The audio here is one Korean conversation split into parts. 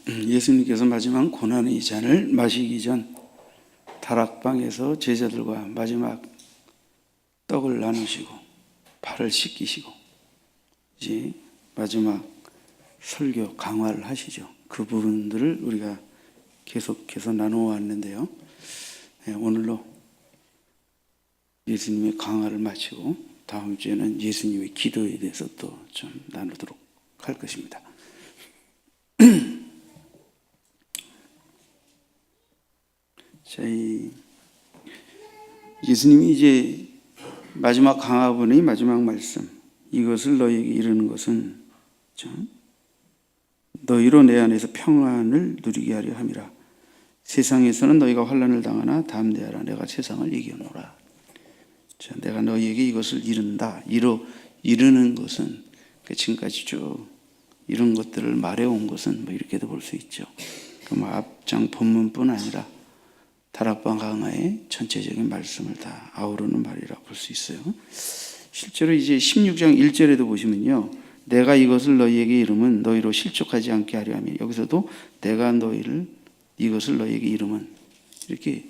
예수님께서 마지막 고난의 잔을 마시기 전 다락방에서 제자들과 마지막 떡을 나누시고 발을 씻기시고 이제 마지막 설교 강화를 하시죠. 그 부분들을 우리가 계속해서 나누어 왔는데요. 오늘로 예수님의 강화를 마치고 다음 주에는 예수님의 기도에 대해서 또 좀 나누도록 할 것입니다. 자, 예수님이 이제 마지막 강화문의 마지막 말씀, 이것을 너희에게 이르는 것은 너희로 내 안에서 평안을 누리게 하려 함이라. 세상에서는 너희가 환난을 당하나 담대하라. 내가 세상을 이겨노라. 자, 내가 너희에게 이것을 이른다. 이르는 것은 지금까지 쭉 이런 것들을 말해온 것은 이렇게도 볼 수 있죠. 그럼 앞장 본문뿐 아니라 다락방 강화의 전체적인 말씀을 다 아우르는 말이라 볼 수 있어요. 실제로 이제 16장 1절에도 보시면요, 내가 이것을 너희에게 이름은 너희로 실족하지 않게 하려 하며, 여기서도 내가 이것을 너희에게 이름은, 이렇게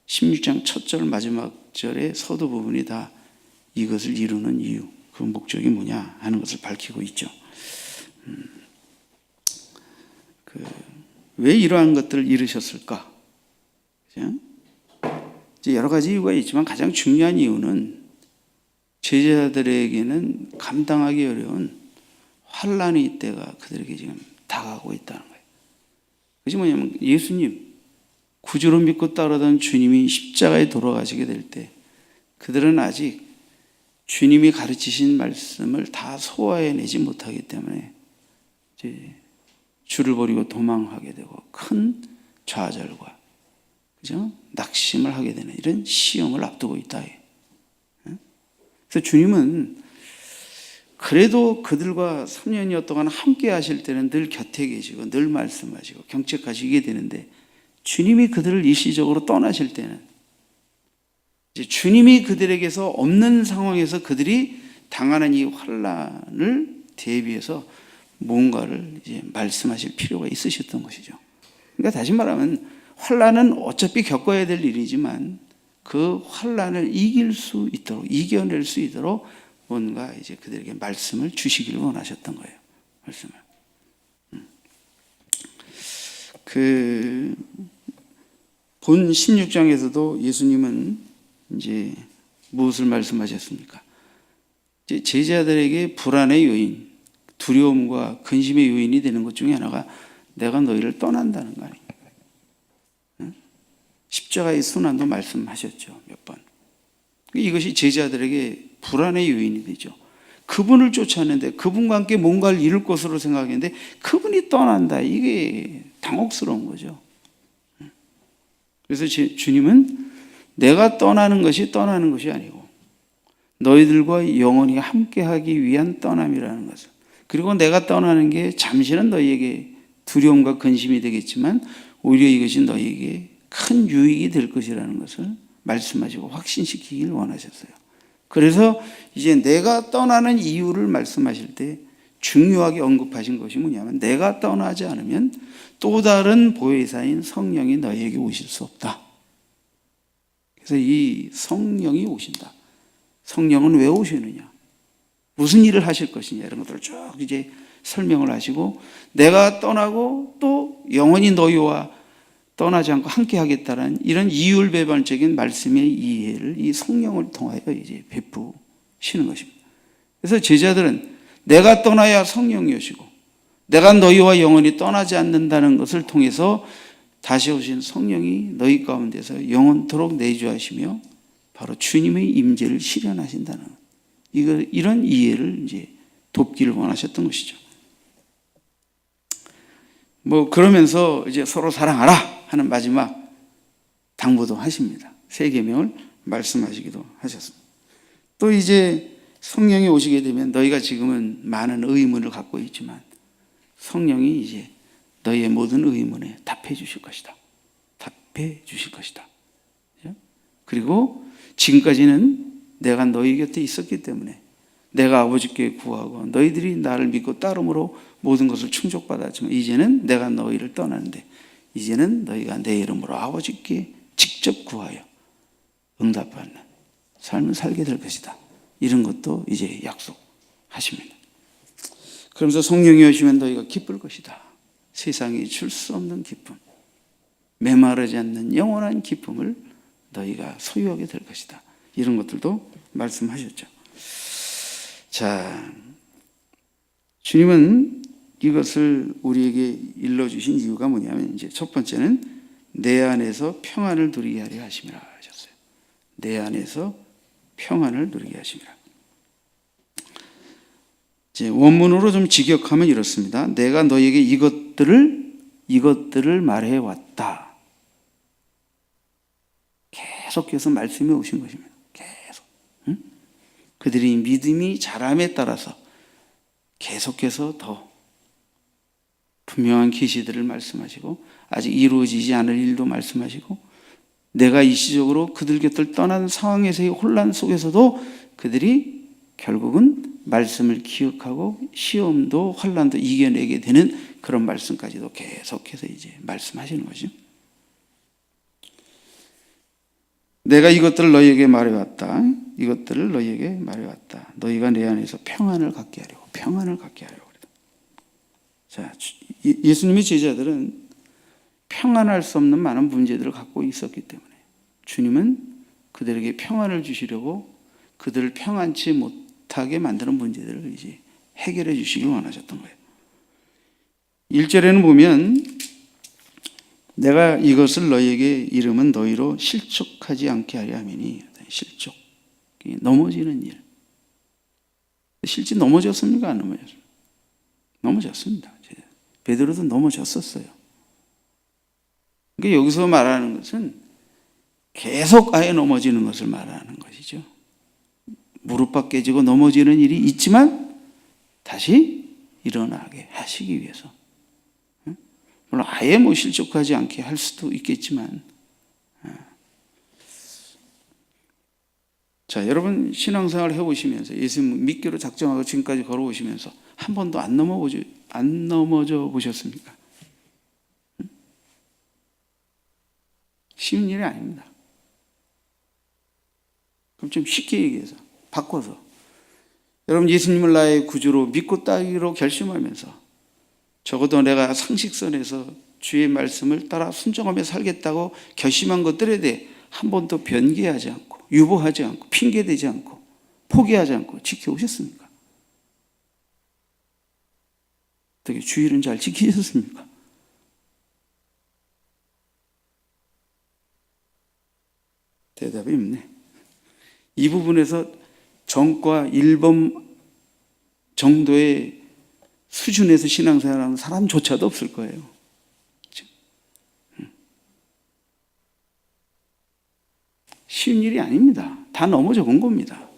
16장 첫 절 마지막 절의 서두 부분이 다 이것을 이루는 이유, 그 목적이 뭐냐 하는 것을 밝히고 있죠. 왜 이러한 것들을 이루셨을까? 이제 여러 가지 이유가 있지만 가장 중요한 이유는 제자들에게는 감당하기 어려운 환난의 때가 그들에게 지금 다가오고 있다는 거예요. 그것이 뭐냐면 예수님, 구주로 믿고 따르던 주님이 십자가에 돌아가시게 될 때 그들은 아직 주님이 가르치신 말씀을 다 소화해내지 못하기 때문에 이제 주를 버리고 도망하게 되고 큰 좌절과 낙심을 하게 되는 이런 시험을 앞두고 있다. 그래서 주님은 그래도 그들과 3년여 동안 함께 하실 때는 늘 곁에 계시고 늘 말씀하시고 경책하시게 되는데, 주님이 그들을 일시적으로 떠나실 때는 이제 주님이 그들에게서 없는 상황에서 그들이 당하는 이 환난을 대비해서 뭔가를 이제 말씀하실 필요가 있으셨던 것이죠. 그러니까 다시 말하면 환난은 어차피 겪어야 될 일이지만 그 환난을 이길 수 있도록, 이겨낼 수 있도록 뭔가 이제 그들에게 말씀을 주시기를 원하셨던 거예요. 말씀을. 본 16장에서도 예수님은 이제 무엇을 말씀하셨습니까? 이제 제자들에게 불안의 요인, 두려움과 근심의 요인이 되는 것 중에 하나가 내가 너희를 떠난다는 거 아니에요. 십자가의 순환도 말씀하셨죠. 몇 번. 이것이 제자들에게 불안의 요인이 되죠. 그분을 쫓았는데 그분과 함께 뭔가를 이룰 것으로 생각했는데 그분이 떠난다. 이게 당혹스러운 거죠. 그래서 주님은 내가 떠나는 것이 아니고 너희들과 영원히 함께하기 위한 떠남이라는 것을, 그리고 내가 떠나는 게 잠시는 너희에게 두려움과 근심이 되겠지만 오히려 이것이 너희에게 큰 유익이 될 것이라는 것을 말씀하시고 확신시키길 원하셨어요. 그래서 이제 내가 떠나는 이유를 말씀하실 때 중요하게 언급하신 것이 뭐냐면, 내가 떠나지 않으면 또 다른 보혜사인 성령이 너희에게 오실 수 없다. 그래서 이 성령이 오신다. 성령은 왜 오시느냐? 무슨 일을 하실 것이냐? 이런 것들을 쭉 이제 설명을 하시고, 내가 떠나고 또 영원히 너희와 떠나지 않고 함께 하겠다는 이런 이율배반적인 말씀의 이해를 이 성령을 통하여 이제 베푸시는 것입니다. 그래서 제자들은 내가 떠나야 성령이 오시고 내가 너희와 영원히 떠나지 않는다는 것을 통해서 다시 오신 성령이 너희 가운데서 영원토록 내주하시며 바로 주님의 임재를 실현하신다는 이런 이해를 이제 돕기를 원하셨던 것이죠. 그러면서 이제 서로 사랑하라 하는 마지막 당부도 하십니다. 세 계명을 말씀하시기도 하셨습니다. 또 이제 성령이 오시게 되면 너희가 지금은 많은 의문을 갖고 있지만 성령이 이제 너희의 모든 의문에 답해 주실 것이다. 답해 주실 것이다. 그리고 지금까지는 내가 너희 곁에 있었기 때문에 내가 아버지께 구하고 너희들이 나를 믿고 따름으로 모든 것을 충족받았지만 이제는 내가 너희를 떠나는데 이제는 너희가 내 이름으로 아버지께 직접 구하여 응답받는 삶을 살게 될 것이다. 이런 것도 이제 약속하십니다. 그러면서 성령이 오시면 너희가 기쁠 것이다. 세상이 줄 수 없는 기쁨, 메마르지 않는 영원한 기쁨을 너희가 소유하게 될 것이다. 이런 것들도 말씀하셨죠. 자, 주님은 이것을 우리에게 일러주신 이유가 뭐냐면 이제 첫 번째는 내 안에서 평안을 누리게 하려 하심이라 하셨어요. 내 안에서 평안을 누리게 하심이라. 이제 원문으로 좀 직역하면 이렇습니다. 내가 너에게 이것들을 말해왔다. 계속해서 말씀이 오신 것입니다. 계속. 응? 그들이 믿음이 자람에 따라서 계속해서 더 분명한 계시들을 말씀하시고 아직 이루어지지 않을 일도 말씀하시고 내가 일시적으로 그들 곁을 떠난 상황에서의 혼란 속에서도 그들이 결국은 말씀을 기억하고 시험도 혼란도 이겨내게 되는 그런 말씀까지도 계속해서 이제 말씀하시는 거죠. 내가 이것들을 너희에게 말해왔다. 이것들을 너희에게 말해왔다. 너희가 내 안에서 평안을 갖게 하려고. 자, 예수님의 제자들은 평안할 수 없는 많은 문제들을 갖고 있었기 때문에 주님은 그들에게 평안을 주시려고 그들을 평안치 못하게 만드는 문제들을 이제 해결해 주시길 원하셨던 거예요. 1절에는 보면 내가 이것을 너희에게 이름은 너희로 실족하지 않게 하려 함이니. 실족, 넘어지는 일. 실제 넘어졌습니까? 안 넘어졌습니까? 넘어졌습니다. 베드로도 넘어졌었어요. 그러니까 여기서 말하는 것은 계속 아예 넘어지는 것을 말하는 것이죠. 무릎 깨지고 넘어지는 일이 있지만 다시 일어나게 하시기 위해서. 물론 아예 실족하지 않게 할 수도 있겠지만. 자, 여러분 신앙생활 해오시면서 예수님 믿기로 작정하고 지금까지 걸어오시면서 한 번도 안 넘어져 보셨습니까? 쉬운 일이 아닙니다. 그럼 좀 쉽게 얘기해서 바꿔서 여러분 예수님을 나의 구주로 믿고 따르기로 결심하면서 적어도 내가 상식선에서 주의 말씀을 따라 순종하며 살겠다고 결심한 것들에 대해 한 번도 변개하지 않고 유보하지 않고 핑계대지 않고 포기하지 않고 지켜오셨습니까? 어떻게 주일은 잘 지키셨습니까? 대답이 없네. 이 부분에서 전과 1번 정도의 수준에서 신앙생활하는 사람조차도 없을 거예요. 쉬운 일이 아닙니다. 다 넘어져 본 겁니다.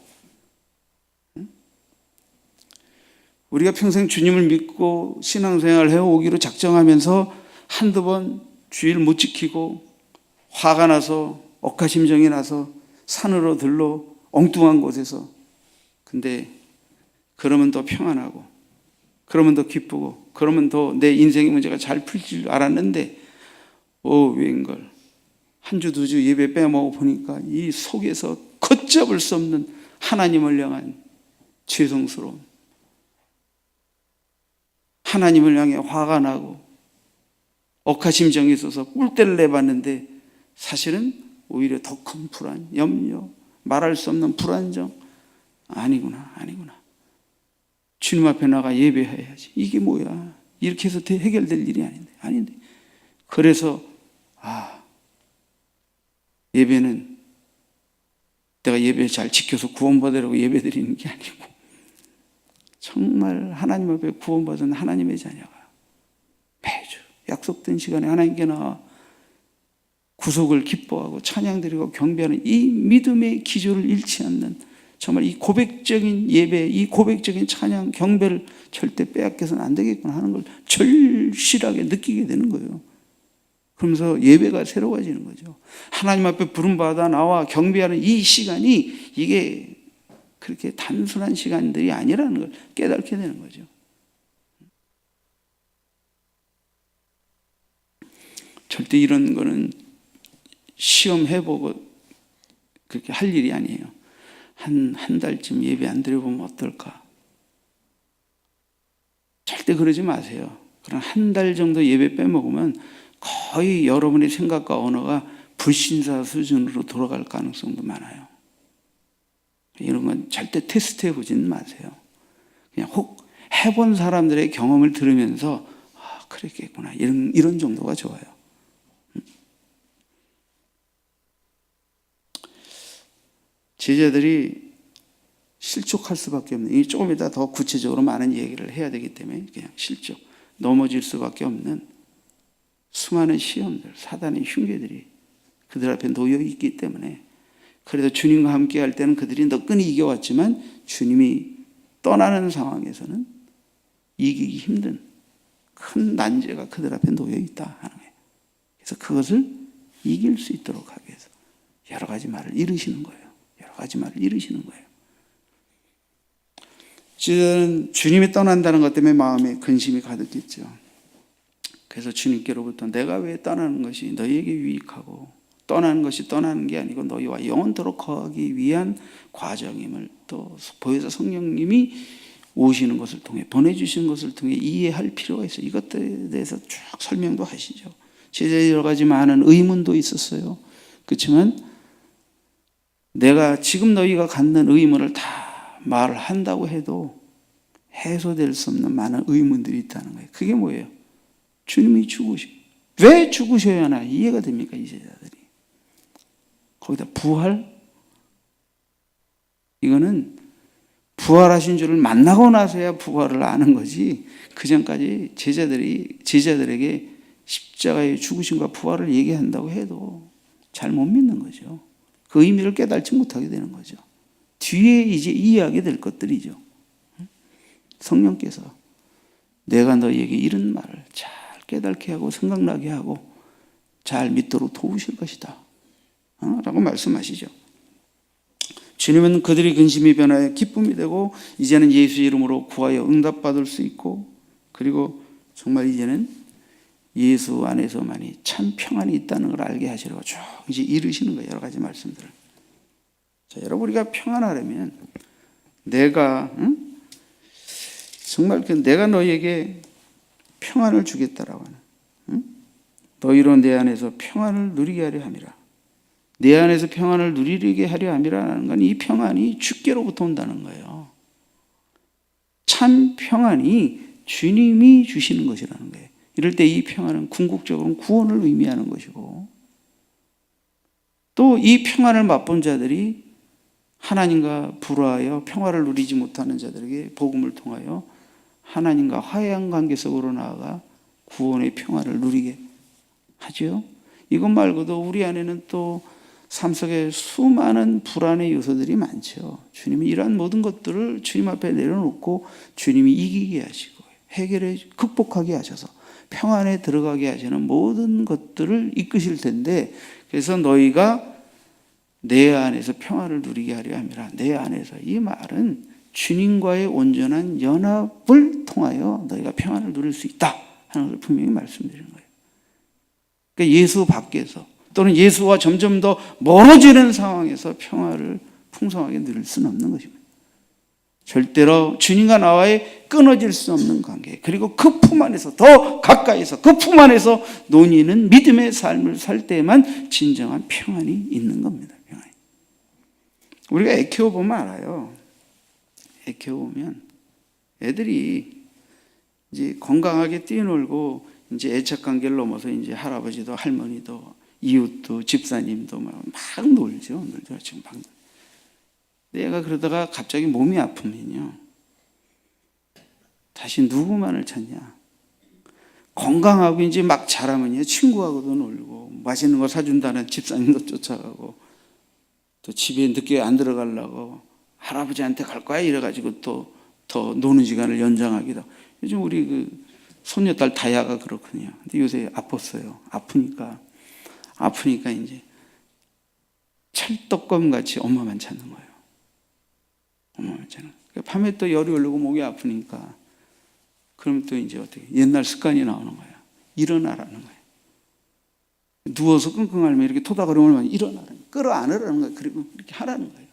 우리가 평생 주님을 믿고 신앙생활을 해오기로 작정하면서 한두 번 주일 못 지키고 화가 나서 억하심정이 나서 산으로 들러 엉뚱한 곳에서 근데 그러면 더 평안하고 그러면 더 기쁘고 그러면 더 내 인생의 문제가 잘 풀릴 줄 알았는데 웬걸 한 주 두 주 예배 빼먹어 보니까 이 속에서 걷잡을 수 없는 하나님을 향한 죄송스러움, 하나님을 향해 화가 나고 억하심정이 있어서 꿀대를 내봤는데 사실은 오히려 더 큰 불안, 염려, 말할 수 없는 불안정. 아니구나. 주님 앞에 나가 예배해야지. 이게 뭐야? 이렇게 해서 해결될 일이 아닌데. 그래서 예배는 내가 예배 잘 지켜서 구원받으려고 예배 드리는 게 아니고 정말 하나님 앞에 구원받은 하나님의 자녀가 매주 약속된 시간에 하나님께 나와 구속을 기뻐하고 찬양드리고 경배하는 이 믿음의 기조를 잃지 않는 정말 이 고백적인 예배, 이 고백적인 찬양, 경배를 절대 빼앗겨서는 안 되겠구나 하는 걸 절실하게 느끼게 되는 거예요. 그러면서 예배가 새로워지는 거죠. 하나님 앞에 부름받아 나와 경배하는 이 시간이 이게 그렇게 단순한 시간들이 아니라는 걸 깨닫게 되는 거죠. 절대 이런 거는 시험해보고 그렇게 할 일이 아니에요. 한 달쯤 예배 안 드려보면 어떨까? 절대 그러지 마세요. 그럼 한 달 정도 예배 빼먹으면 거의 여러분의 생각과 언어가 불신자 수준으로 돌아갈 가능성도 많아요. 이런 건 절대 테스트해 보지는 마세요. 그냥 혹 해본 사람들의 경험을 들으면서 그랬겠구나 이런 정도가 좋아요. 제자들이 실족할 수밖에 없는, 조금 이따 더 구체적으로 많은 얘기를 해야 되기 때문에 그냥 실족, 넘어질 수밖에 없는 수많은 시험들, 사단의 흉계들이 그들 앞에 놓여 있기 때문에, 그래도 주님과 함께 할 때는 그들이 너끈히 이겨왔지만 주님이 떠나는 상황에서는 이기기 힘든 큰 난제가 그들 앞에 놓여 있다 하는 거예요. 그래서 그것을 이길 수 있도록 하기 위해서 여러 가지 말을 이루시는 거예요. 여러 가지 말을 이루시는 거예요. 저는 주님이 떠난다는 것 때문에 마음에 근심이 가득했죠. 그래서 주님께로부터 내가 왜 떠나는 것이 너희에게 유익하고 떠나는 것이 떠나는 게 아니고 너희와 영원토록 거하기 위한 과정임을 또 보혜사 성령님이 오시는 것을 통해, 보내주신 것을 통해 이해할 필요가 있어요. 이것들에 대해서 쭉 설명도 하시죠. 제자의 여러 가지 많은 의문도 있었어요. 그렇지만 내가 지금 너희가 갖는 의문을 다 말을 한다고 해도 해소될 수 없는 많은 의문들이 있다는 거예요. 그게 뭐예요? 주님이 왜 죽으셔야 하나 이해가 됩니까? 이 제자들이. 거기다 부활? 이거는 부활하신 줄을 만나고 나서야 부활을 아는 거지, 그 전까지 제자들에게 십자가의 죽으심과 부활을 얘기한다고 해도 잘 못 믿는 거죠. 그 의미를 깨달지 못하게 되는 거죠. 뒤에 이제 이해하게 될 것들이죠. 성령께서 내가 너희에게 이런 말을 잘 깨닫게 하고 생각나게 하고 잘 믿도록 도우실 것이다 라고 말씀하시죠. 주님은 그들의 근심이 변하여 기쁨이 되고 이제는 예수 이름으로 구하여 응답받을 수 있고, 그리고 정말 이제는 예수 안에서만이 참 평안이 있다는 걸 알게 하시려고 쭉 이제 이루시는 거예요. 여러 가지 말씀들을. 자, 여러분, 우리가 평안하려면 내가 정말 내가 너희에게 평안을 주겠다라고 하는, 너희로 내 안에서 평안을 누리게 하려 함이라. 내 안에서 평안을 누리게 하려 함이라는 건 이 평안이 주께로부터 온다는 거예요. 참 평안이 주님이 주시는 것이라는 거예요. 이럴 때 이 평안은 궁극적으로 구원을 의미하는 것이고, 또 이 평안을 맛본 자들이 하나님과 불화하여 평화를 누리지 못하는 자들에게 복음을 통하여 하나님과 화해한 관계 속으로 나아가 구원의 평화를 누리게 하죠. 이것 말고도 우리 안에는 또 삶 속에 수많은 불안의 요소들이 많죠. 주님이 이러한 모든 것들을 주님 앞에 내려놓고 주님이 이기게 하시고 해결해 극복하게 하셔서 평안에 들어가게 하시는 모든 것들을 이끄실 텐데, 그래서 너희가 내 안에서 평안을 누리게 하려 함이라. 내 안에서, 이 말은 주님과의 온전한 연합을 통하여 너희가 평안을 누릴 수 있다 하는 걸 분명히 말씀드리는 거예요. 그러니까 예수 밖에서 또는 예수와 점점 더 멀어지는 상황에서 평화를 풍성하게 누릴 수는 없는 것입니다. 절대로 주님과 나와의 끊어질 수 없는 관계, 그리고 그 품 안에서 더 가까이서 그 품 안에서 논의는 믿음의 삶을 살 때에만 진정한 평안이 있는 겁니다. 평안이. 우리가 애 키워보면 알아요. 애 키워보면 애들이 이제 건강하게 뛰어놀고 이제 애착 관계를 넘어서 이제 할아버지도 할머니도 이웃도 집사님도 막 놀죠. 지금 막. 내가 그러다가 갑자기 몸이 아프면요, 다시 누구만을 찾냐? 건강하고 이제 막 자라면요, 친구하고도 놀고 맛있는 거 사준다는 집사님도 쫓아가고, 또 집에 늦게 안 들어가려고 할아버지한테 갈 거야 이래가지고 또 더 노는 시간을 연장하기도. 요즘 우리 그 손녀딸 다야가 그렇거든요. 근데 요새 아팠어요. 아프니까 이제 찰떡검 같이 엄마만 찾는 거예요. 어마어마하잖아. 밤에 또 열이 오르고 목이 아프니까 그러면 또 이제 어떻게 옛날 습관이 나오는 거야. 일어나라는 거야. 누워서 끙끙 앓으면 이렇게 토닥거리면 일어나라는 거야. 끌어안으라는 거야. 그리고 이렇게 하라는 거예요.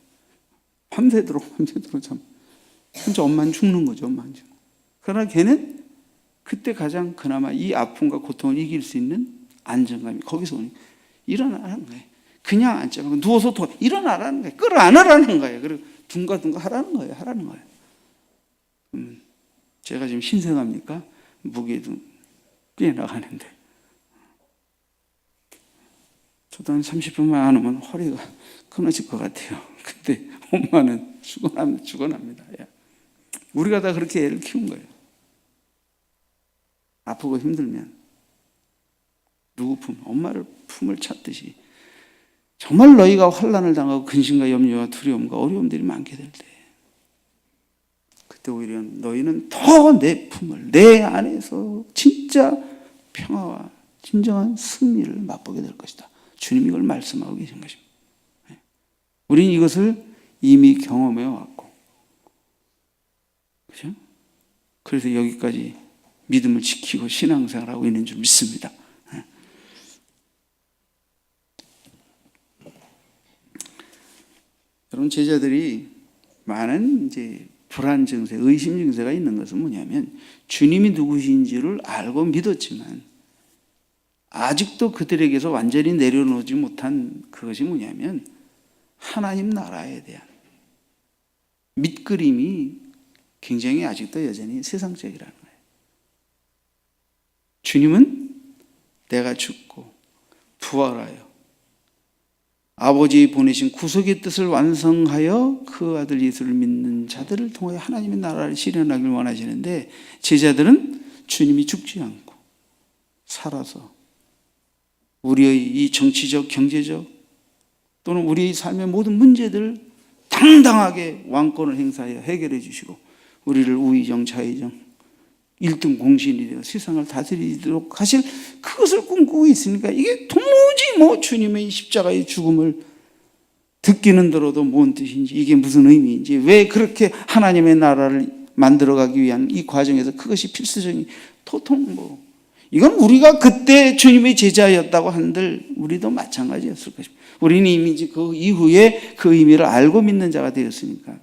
밤새도록 참 진짜 엄마는 죽는 거죠. 엄마는 죽는. 그러나 걔는 그때 가장 그나마 이 아픔과 고통을 이길 수 있는 안정감이 거기서 오니 일어나라는 거예요. 그냥 앉지 말고 누워서 일어나라는 거예요. 끌어안으라는 거예요. 그리고 둥가둥가 하라는 거예요. 하라는 거예요. 제가 지금 신생합니까? 무게도 뛰어나가는데 저도 한 30분만 안 오면 허리가 끊어질 것 같아요. 근데 엄마는 죽어납니다. 우리가 다 그렇게 애를 키운 거예요. 아프고 힘들면 누구 품, 엄마를 품을 찾듯이 정말 너희가 환난을 당하고 근심과 염려와 두려움과 어려움들이 많게 될 때 그때 오히려 너희는 더 내 품을 내 안에서 진짜 평화와 진정한 승리를 맛보게 될 것이다. 주님이 이걸 말씀하고 계신 것입니다. 우리는 이것을 이미 경험해 왔고 그렇죠? 그래서 여기까지 믿음을 지키고 신앙생활하고 있는 줄 믿습니다. 여러분 제자들이 많은 이제 불안 증세, 의심 증세가 있는 것은 뭐냐면 주님이 누구신지를 알고 믿었지만 아직도 그들에게서 완전히 내려놓지 못한 그것이 뭐냐면 하나님 나라에 대한 밑그림이 굉장히 아직도 여전히 세상적이라는 거예요. 주님은 내가 죽고 부활하여 아버지 보내신 구속의 뜻을 완성하여 그 아들 예수를 믿는 자들을 통해 하나님의 나라를 실현하길 원하시는데 제자들은 주님이 죽지 않고 살아서 우리의 이 정치적, 경제적 또는 우리의 삶의 모든 문제들을 당당하게 왕권을 행사하여 해결해 주시고 우리를 우의정, 좌의정 1등 공신이 되어 세상을 다스리도록 하실 그것을 꿈꾸고 있으니까 이게 도무지 주님의 십자가의 죽음을 듣기는 들어도 뭔 뜻인지 이게 무슨 의미인지 왜 그렇게 하나님의 나라를 만들어가기 위한 이 과정에서 그것이 필수적인 도통 이건 우리가 그때 주님의 제자였다고 한들 우리도 마찬가지였을 것입니다. 우리는 이미 이제 그 이후에 그 의미를 알고 믿는 자가 되었으니까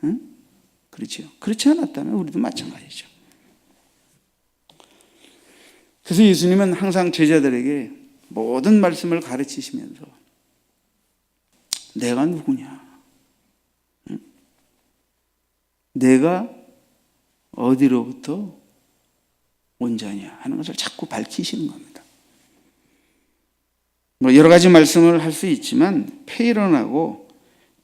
응? 그렇죠. 그렇지 않았다면 우리도 마찬가지죠. 그래서 예수님은 항상 제자들에게 모든 말씀을 가르치시면서 내가 누구냐? 응? 내가 어디로부터 온 자냐 하는 것을 자꾸 밝히시는 겁니다. 여러 가지 말씀을 할 수 있지만 페이런하고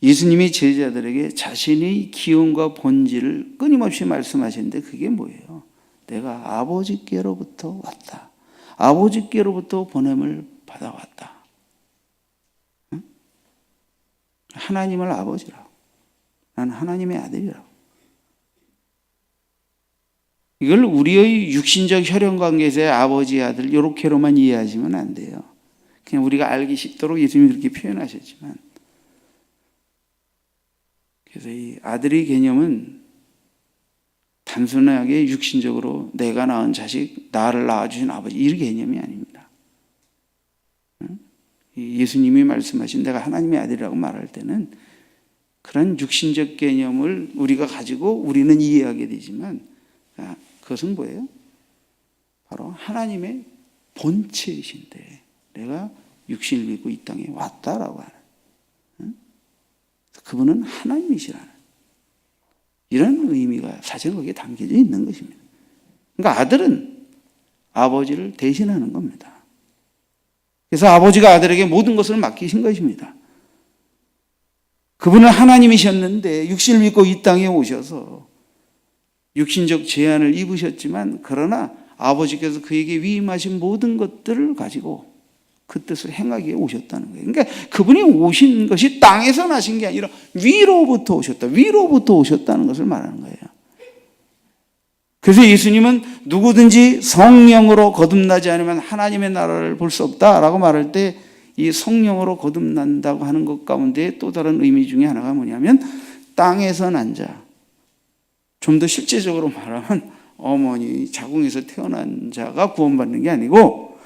예수님이 제자들에게 자신의 기원과 본질을 끊임없이 말씀하시는데 그게 뭐예요? 내가 아버지께로부터 왔다. 아버지께로부터 보냄을 받아왔다. 응? 하나님을 아버지라고. 나는 하나님의 아들이라고. 이걸 우리의 육신적 혈연 관계에서의 아버지, 아들 이렇게로만 이해하시면 안 돼요. 그냥 우리가 알기 쉽도록 예수님이 그렇게 표현하셨지만 그래서 이 아들의 개념은 단순하게 육신적으로 내가 낳은 자식, 나를 낳아주신 아버지 이 개념이 아닙니다. 예수님이 말씀하신 내가 하나님의 아들이라고 말할 때는 그런 육신적 개념을 우리가 가지고 우리는 이해하게 되지만 그것은 뭐예요? 바로 하나님의 본체이신데 내가 육신을 입고 이 땅에 왔다라고 하는 그분은 하나님이시라는 이런 의미가 사실 거기에 담겨져 있는 것입니다. 그러니까 아들은 아버지를 대신하는 겁니다. 그래서 아버지가 아들에게 모든 것을 맡기신 것입니다. 그분은 하나님이셨는데 육신을 입고 이 땅에 오셔서 육신적 제한을 입으셨지만 그러나 아버지께서 그에게 위임하신 모든 것들을 가지고 그 뜻을 행하기 위해 오셨다는 거예요. 그러니까 그분이 오신 것이 땅에서 나신 게 아니라 위로부터 오셨다. 위로부터 오셨다는 것을 말하는 거예요. 그래서 예수님은 누구든지 성령으로 거듭나지 않으면 하나님의 나라를 볼 수 없다라고 말할 때 이 성령으로 거듭난다고 하는 것 가운데 또 다른 의미 중에 하나가 뭐냐면 땅에서 난 자, 좀 더 실제적으로 말하면 어머니 자궁에서 태어난 자가 구원받는 게 아니고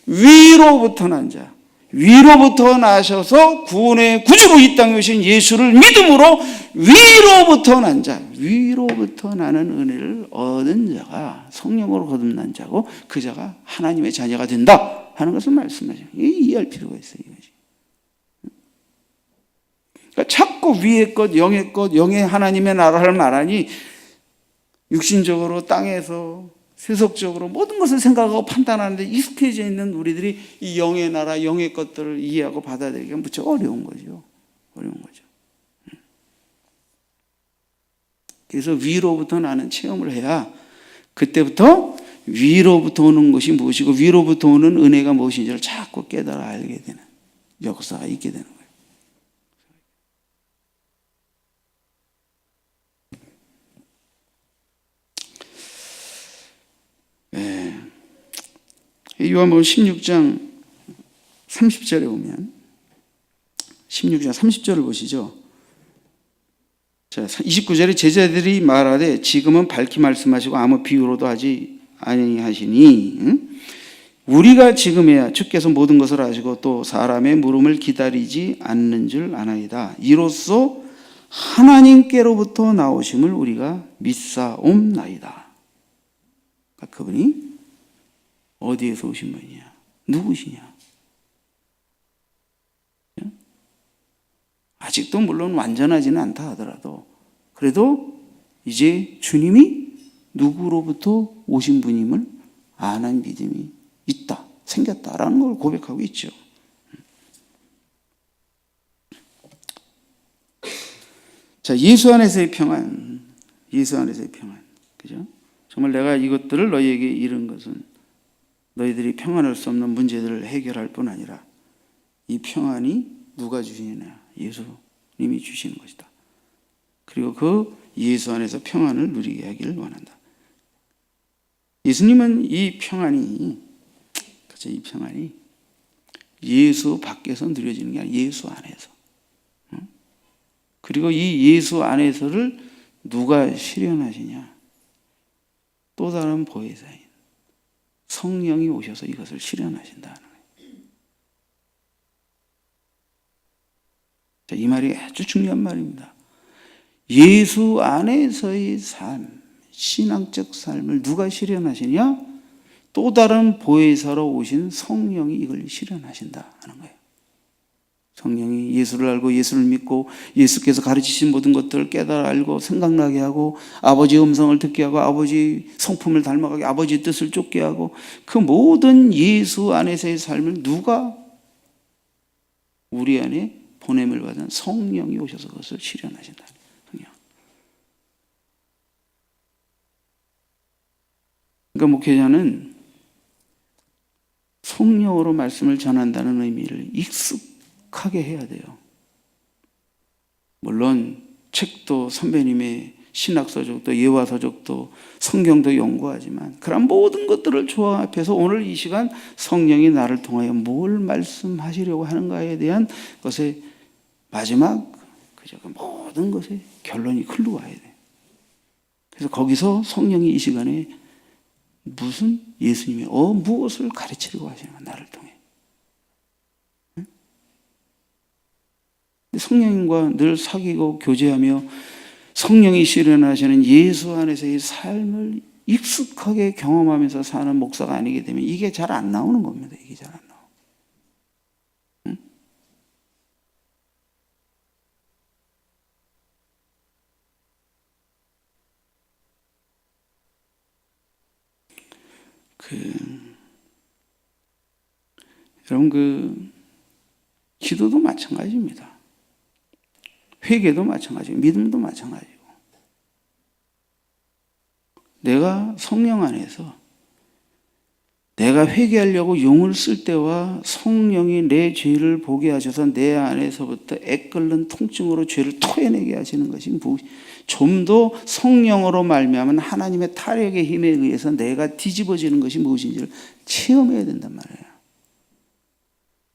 위로부터 난 자, 위로부터 나셔서 구원의 구주로 이 땅에 오신 예수를 믿음으로 위로부터 난 자, 위로부터 나는 은혜를 얻은 자가 성령으로 거듭난 자고 그 자가 하나님의 자녀가 된다 하는 것을 말씀하죠. 이해할 필요가 있어요. 이거지. 그러니까 자꾸 위의 것, 영의 것, 영의 하나님의 나라를 말하니 육신적으로 땅에서 세속적으로 모든 것을 생각하고 판단하는데 익숙해져 있는 우리들이 이 영의 나라, 영의 것들을 이해하고 받아들이기가 무척 어려운 거죠. 어려운 거죠. 그래서 위로부터 나는 체험을 해야 그때부터 위로부터 오는 것이 무엇이고 위로부터 오는 은혜가 무엇인지를 자꾸 깨달아 알게 되는 역사가 있게 되는 거예요. 요한복음 16장 30절에 보면 16장 30절을 보시죠. 자, 29절에 제자들이 말하되 지금은 밝히 말씀하시고 아무 비유로도 하지 아니하시니 우리가 지금에야 주께서 모든 것을 아시고 또 사람의 물음을 기다리지 않는 줄 아나이다. 이로써 하나님께로부터 나오심을 우리가 믿사옵나이다. 그러니까 그분이 어디에서 오신 분이냐? 누구시냐? 아직도 물론 완전하지는 않다 하더라도 그래도 이제 주님이 누구로부터 오신 분임을 아는 믿음이 있다, 생겼다라는 걸 고백하고 있죠. 자, 예수 안에서의 평안, 예수 안에서의 평안, 그죠? 정말 내가 이것들을 너희에게 이른 것은 너희들이 평안할 수 없는 문제들을 해결할 뿐 아니라 이 평안이 누가 주시느냐? 예수님이 주시는 것이다. 그리고 그 예수 안에서 평안을 누리게 하기를 원한다. 예수님은 이 평안이, 그렇죠? 이 평안이 예수 밖에서 누려지는 게 아니라 예수 안에서. 그리고 이 예수 안에서를 누가 실현하시냐? 또 다른 보혜사인 성령이 오셔서 이것을 실현하신다는 거예요. 자, 이 말이 아주 중요한 말입니다. 예수 안에서의 삶, 신앙적 삶을 누가 실현하시냐? 또 다른 보혜사로 오신 성령이 이걸 실현하신다 하는 거예요. 성령이 예수를 알고 예수를 믿고 예수께서 가르치신 모든 것들을 깨달아 알고 생각나게 하고 아버지의 음성을 듣게 하고 아버지 성품을 닮아가게 아버지의 뜻을 쫓게 하고 그 모든 예수 안에서의 삶을 누가 우리 안에 보냄을 받은 성령이 오셔서 그것을 실현하신다. 성령. 그러니까 목회자는 성령으로 말씀을 전한다는 의미를 익숙하게 해야 돼요. 물론 책도 선배님의 신학서적도 예화서적도 성경도 연구하지만 그런 모든 것들을 조합해서 오늘 이 시간 성령이 나를 통하여 뭘 말씀하시려고 하는가에 대한 것의 마지막 그저 그 모든 것의 결론이 흘러 와야 돼. 그래서 거기서 성령이 이 시간에 무슨 예수님이 무엇을 가르치려고 하시는가 나를 통해. 성령님과 늘 사귀고 교제하며 성령이 실현하시는 예수 안에서의 삶을 익숙하게 경험하면서 사는 목사가 아니게 되면 이게 잘 안 나오는 겁니다. 이게 잘 안 나와. 응? 여러분 기도도 마찬가지입니다. 회개도 마찬가지고 믿음도 마찬가지고 내가 성령 안에서 내가 회개하려고 용을 쓸 때와 성령이 내 죄를 보게 하셔서 내 안에서부터 애끓는 통증으로 죄를 토해내게 하시는 것이 좀 더 성령으로 말미암은 하나님의 타력의 힘에 의해서 내가 뒤집어지는 것이 무엇인지를 체험해야 된단 말이에요.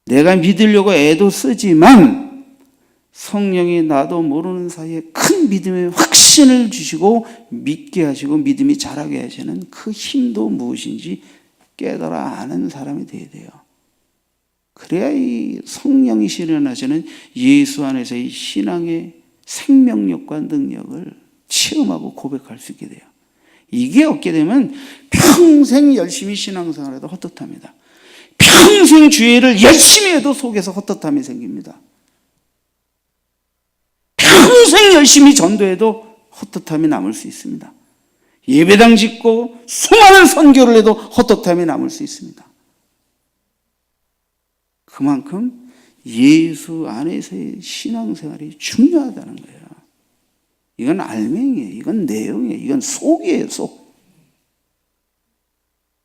내가 믿으려고 애도 쓰지만 성령이 나도 모르는 사이에 큰 믿음의 확신을 주시고 믿게 하시고 믿음이 자라게 하시는 그 힘도 무엇인지 깨달아 아는 사람이 되어야 돼요. 그래야 이 성령이 실현하시는 예수 안에서의 신앙의 생명력과 능력을 체험하고 고백할 수 있게 돼요. 이게 없게 되면 평생 열심히 신앙생활해도 헛헛합니다. 평생 주의를 열심히 해도 속에서 헛헛함이 생깁니다. 평생 열심히 전도해도 헛헛함이 남을 수 있습니다. 예배당 짓고 수많은 선교를 해도 헛헛함이 남을 수 있습니다. 그만큼 예수 안에서의 신앙생활이 중요하다는 거예요. 이건 알맹이에요. 이건 내용이에요. 이건 속이에요. 속.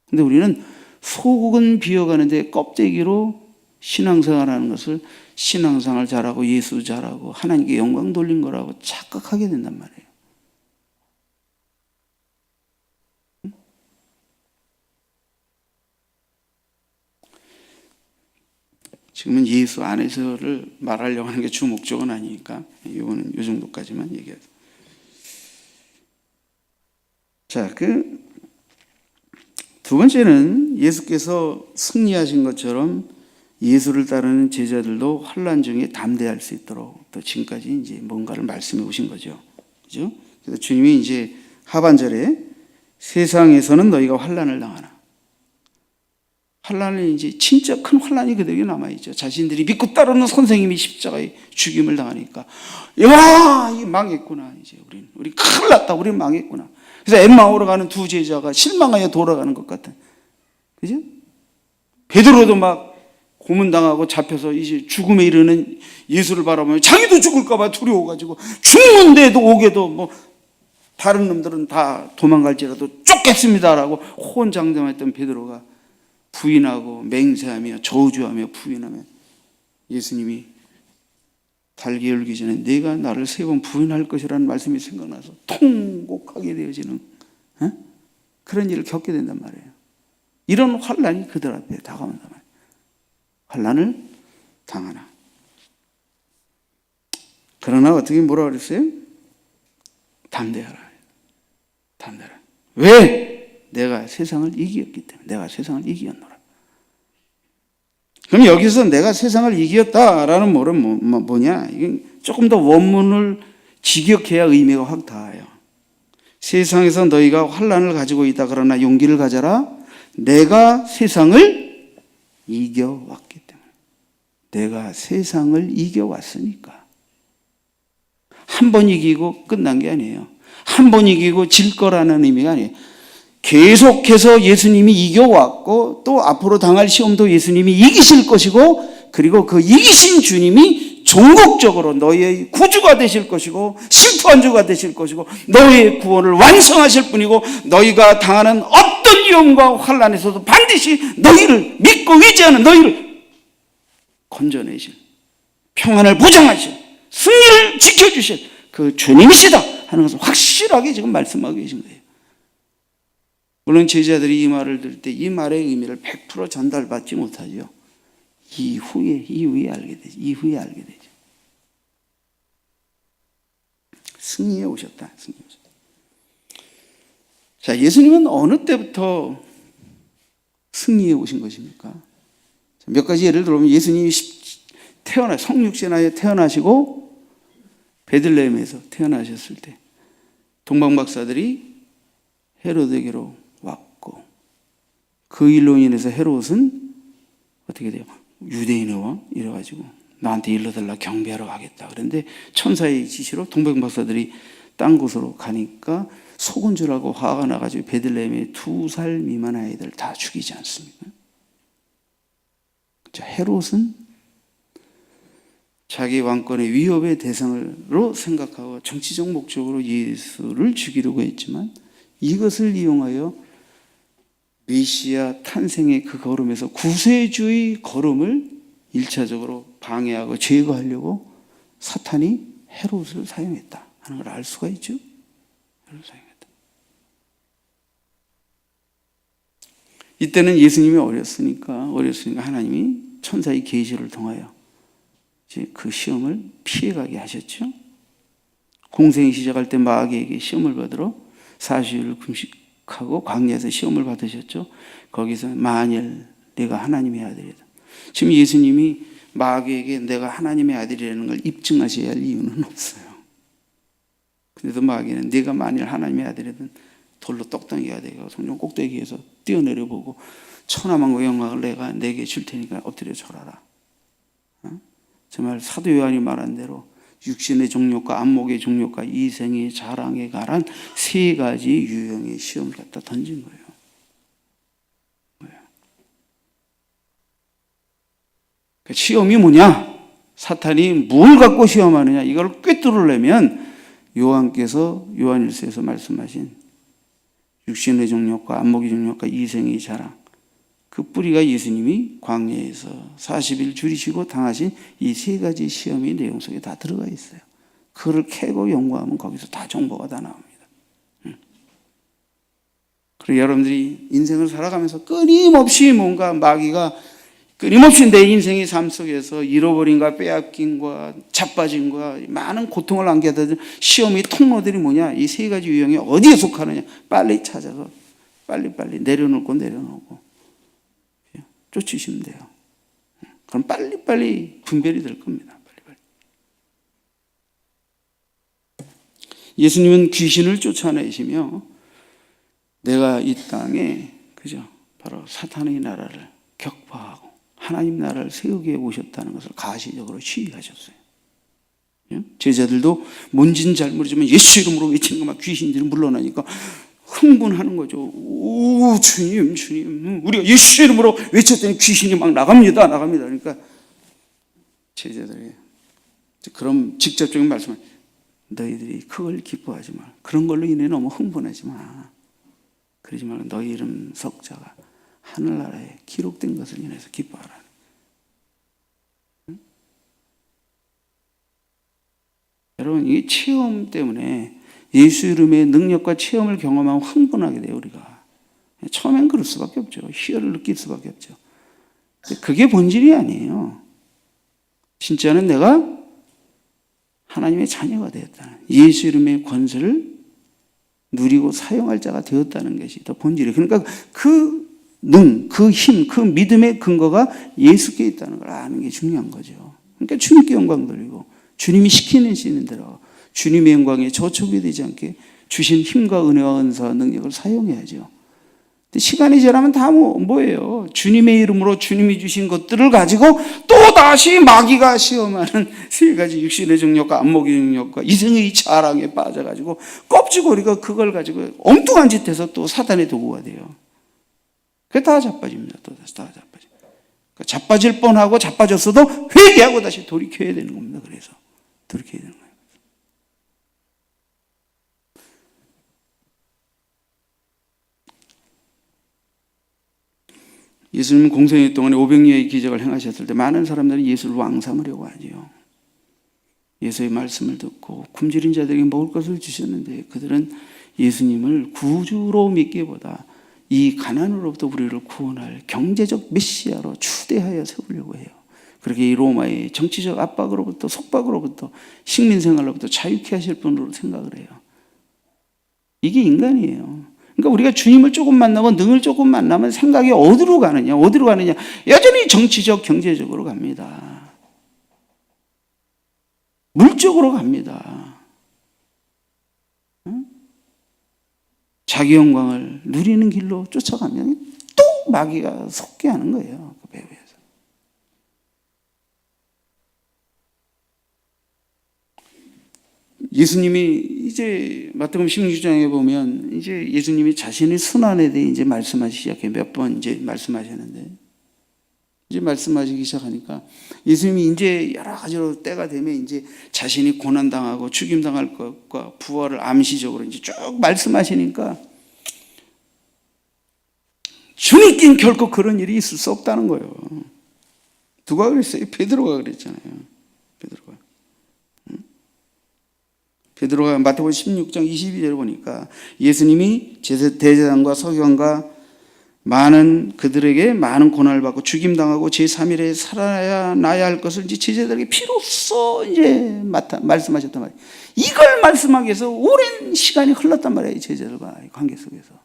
근데 우리는 속은 비어가는데 껍데기로 신앙생활하는 것을 신앙생활 잘하고 예수 잘하고 하나님께 영광 돌린 거라고 착각하게 된단 말이에요. 지금은 예수 안에서를 말하려고 하는 게 주 목적은 아니니까 이거는 이 정도까지만 얘기하죠. 자, 두 번째는 예수께서 승리하신 것처럼 예수를 따르는 제자들도 환난 중에 담대할 수 있도록 또 지금까지 이제 뭔가를 말씀해 오신 거죠. 그죠? 그래서 주님이 이제 하반절에 세상에서는 너희가 환난을 당하나. 환난은 이제 진짜 큰 환난이 그들에게 남아있죠. 자신들이 믿고 따르는 선생님이 십자가에 죽임을 당하니까, 야, 이 망했구나. 이제 우리 큰일 났다. 우리 망했구나. 그래서 엠마오로 가는 두 제자가 실망하여 돌아가는 것 같은. 그죠? 베드로도 막 고문당하고 잡혀서 이제 죽음에 이르는 예수를 바라보면 자기도 죽을까봐 두려워가지고 죽는데도 오게도 뭐 다른 놈들은 다 도망갈지라도 쫓겠습니다라고 호언장담했던 베드로가 부인하고 맹세하며 저주하며 부인하며 예수님이 달기 열기 전에 내가 나를 3번 부인할 것이라는 말씀이 생각나서 통곡하게 되어지는 그런 일을 겪게 된단 말이에요. 이런 환난이 그들 앞에 다가온단 말이에요. 환난을 당하나. 그러나 어떻게 뭐라 그랬어요? 담대하라. 담대하라. 왜? 내가 세상을 이기었기 때문에. 내가 세상을 이기었노라. 그럼 여기서 내가 세상을 이겼다라는 말은 뭐냐? 이건 조금 더 원문을 직역해야 의미가 확 닿아요. 세상에서 너희가 환난을 가지고 있다. 그러나 용기를 가져라. 내가 세상을 이겨왔기 때문에. 내가 세상을 이겨왔으니까. 한 번 이기고 끝난 게 아니에요. 한 번 이기고 질 거라는 의미가 아니에요. 계속해서 예수님이 이겨왔고 또 앞으로 당할 시험도 예수님이 이기실 것이고 그리고 그 이기신 주님이 종국적으로 너희의 구주가 되실 것이고 심판주가 되실 것이고 너희의 구원을 완성하실 분이고 너희가 당하는 어떤 위험과 환난에서도 반드시 너희를 믿고 의지하는 너희를 건져내실 평안을 보장하실 승리를 지켜주실 그 주님이시다 하는 것을 확실하게 지금 말씀하고 계신 거예요. 물론 제자들이 이 말을 들을 때 이 말의 의미를 100% 전달받지 못하죠. 이후에 알게 되죠. 이후에 알게 되죠. 승리해 오셨다. 승리해 오셨다. 자, 예수님은 어느 때부터 승리해 오신 것입니까? 몇 가지 예를 들어보면 예수님이 성육신하에 태어나시고 베들레헴에서 태어나셨을 때 동방박사들이 헤로데게로 왔고 그 일로 인해서 헤롯은 어떻게 돼요? 유대인의 왕 이래가지고 나한테 일러달라 경배하러 가겠다. 그런데 천사의 지시로 동방박사들이 딴 곳으로 가니까 속은 줄 알고 화가 나가지고 베들레헴의 2살 미만 아이들 다 죽이지 않습니까? 자, 헤롯은 자기 왕권의 위협의 대상으로 생각하고 정치적 목적으로 예수를 죽이려고 했지만 이것을 이용하여 메시아 탄생의 그 걸음에서 구세주의 걸음을 1차적으로 방해하고 제거하려고 사탄이 헤롯을 사용했다 하는 걸 알 수가 있죠. 헤롯을 사용했다. 이때는 예수님이 어렸으니까 하나님이 천사의 계시를 통하여 이제 그 시험을 피해가게 하셨죠. 공생이 시작할 때 마귀에게 시험을 받으러 40일 금식하고 광야에서 시험을 받으셨죠. 거기서 만일 내가 하나님의 아들이다. 지금 예수님이 마귀에게 내가 하나님의 아들이라는 걸 입증하셔야 할 이유는 없어요. 그래도 마귀는 네가 만일 하나님의 아들이든 돌로 떡덩이가 되고 성령 꼭대기에서 뛰어내려보고 천하만국의 영광을 내가 내게 줄 테니까 엎드려 절하라. 정말 사도 요한이 말한 대로 육신의 종욕과 안목의 종욕과 이생의 자랑에 관한 세 가지 유형의 시험을 갖다 던진 거예요. 그 시험이 뭐냐? 사탄이 뭘 갖고 시험하느냐? 이걸 꿰뚫으려면 요한일서에서 말씀하신 육신의 종욕과 안목의 종욕과 이생의 자랑, 그 뿌리가 예수님이 광야에서 40일 줄이시고 당하신 이 세 가지 시험의 내용 속에 다 들어가 있어요. 그걸 캐고 연구하면 거기서 다 정보가 다 나옵니다. 그리고 여러분들이 인생을 살아가면서 끊임없이 뭔가 마귀가 끊임없이 내 인생의 삶 속에서 잃어버림과 빼앗김과 자빠짐과 많은 고통을 안게 하던 시험의 통로들이 뭐냐? 이 세 가지 유형이 어디에 속하느냐? 빨리 찾아서 빨리 내려놓고 쫓으시면 돼요. 그럼 빨리 분별이 될 겁니다. 빨리. 예수님은 귀신을 쫓아내시며 내가 이 땅에 그죠? 바로 사탄의 나라를 격파하고 하나님 나라를 세우기 위해 오셨다는 것을 가시적으로 시위하셨어요. 제자들도 뭔지는 잘 모르지만 예수 이름으로 외치는 것만 귀신들이 물러나니까 흥분하는 거죠. 오, 주님, 우리가 예수 이름으로 외쳤더니 귀신이 막 나갑니다. 그러니까 제자들이 그럼 직접적인 말씀을 너희들이 그걸 기뻐하지 마. 그런 걸로 인해 너무 흥분하지 마. 그러지 말고 너희 이름 석자가 하늘나라에 기록된 것을 인해서 기뻐하라. 여러분, 이 체험 때문에 예수 이름의 능력과 체험을 경험하면 흥분하게 돼요, 우리가. 처음엔 그럴 수밖에 없죠. 희열을 느낄 수밖에 없죠. 그게 본질이 아니에요. 진짜는 내가 하나님의 자녀가 되었다는, 예수 이름의 권세를 누리고 사용할 자가 되었다는 것이 더 본질이에요. 그러니까 그 힘, 그 믿음의 근거가 예수께 있다는 걸 아는 게 중요한 거죠. 그러니까 주님께 영광 돌리고 주님이 시키는 대로 주님의 영광에 저촉이 되지 않게 주신 힘과 은혜와 은사와 능력을 사용해야죠. 근데 시간이 지나면 다 뭐예요? 주님의 이름으로 주님이 주신 것들을 가지고 또 다시 마귀가 시험하는 세 가지 육신의 정욕과 안목의 정욕과 이생의 자랑에 빠져가지고 껍질고리가 그걸 가지고 엉뚱한 짓 해서 또 사탄의 도구가 돼요. 그게 다 자빠집니다. 또 다시 다 자빠져. 그러니까 자빠질 뻔하고 자빠졌어도 회개하고 다시 돌이켜야 되는 겁니다. 그래서 돌이켜야 되는 거예요. 예수님은 공생애 동안에 500여의 기적을 행하셨을 때 많은 사람들이 예수를 왕삼으려고 하지요. 예수의 말씀을 듣고 굶주린 자들에게 먹을 것을 주셨는데 그들은 예수님을 구주로 믿기보다 이 가난으로부터 우리를 구원할 경제적 메시아로 추대하여 세우려고 해요. 그렇게 이 로마의 정치적 압박으로부터 속박으로부터 식민생활로부터 자유케 하실 분으로 생각을 해요. 이게 인간이에요. 그러니까 우리가 주님을 조금 만나고 능을 조금 만나면 생각이 어디로 가느냐? 여전히 정치적, 경제적으로 갑니다. 물적으로 갑니다. 자기 영광을 누리는 길로 쫓아가면 또 마귀가 속게 하는 거예요. 그 배후에서. 예수님이 이제 마태복음 16장에 보면 이제 예수님이 자신의 순환에 대해 이제 말씀하시기 시작해 몇 번 이제 말씀하셨는데 이제 말씀하시기 시작하니까 예수님이 이제 여러 가지로 때가 되면 이제 자신이 고난당하고 죽임당할 것과 부활을 암시적으로 이제 쭉 말씀하시니까 주님께는 결코 그런 일이 있을 수 없다는 거예요. 누가 그랬어요? 베드로가 그랬잖아요. 베드로가 마태복음 16장 22절을 보니까 예수님이 대제사장과 서기관과 그들에게 많은 고난을 받고 죽임당하고 제3일에 살아나야 할 것을 이제 제자들에게 비로소 이제 말씀하셨단 말이에요. 이걸 말씀하기 위해서 오랜 시간이 흘렀단 말이에요. 제자들과의 관계 속에서.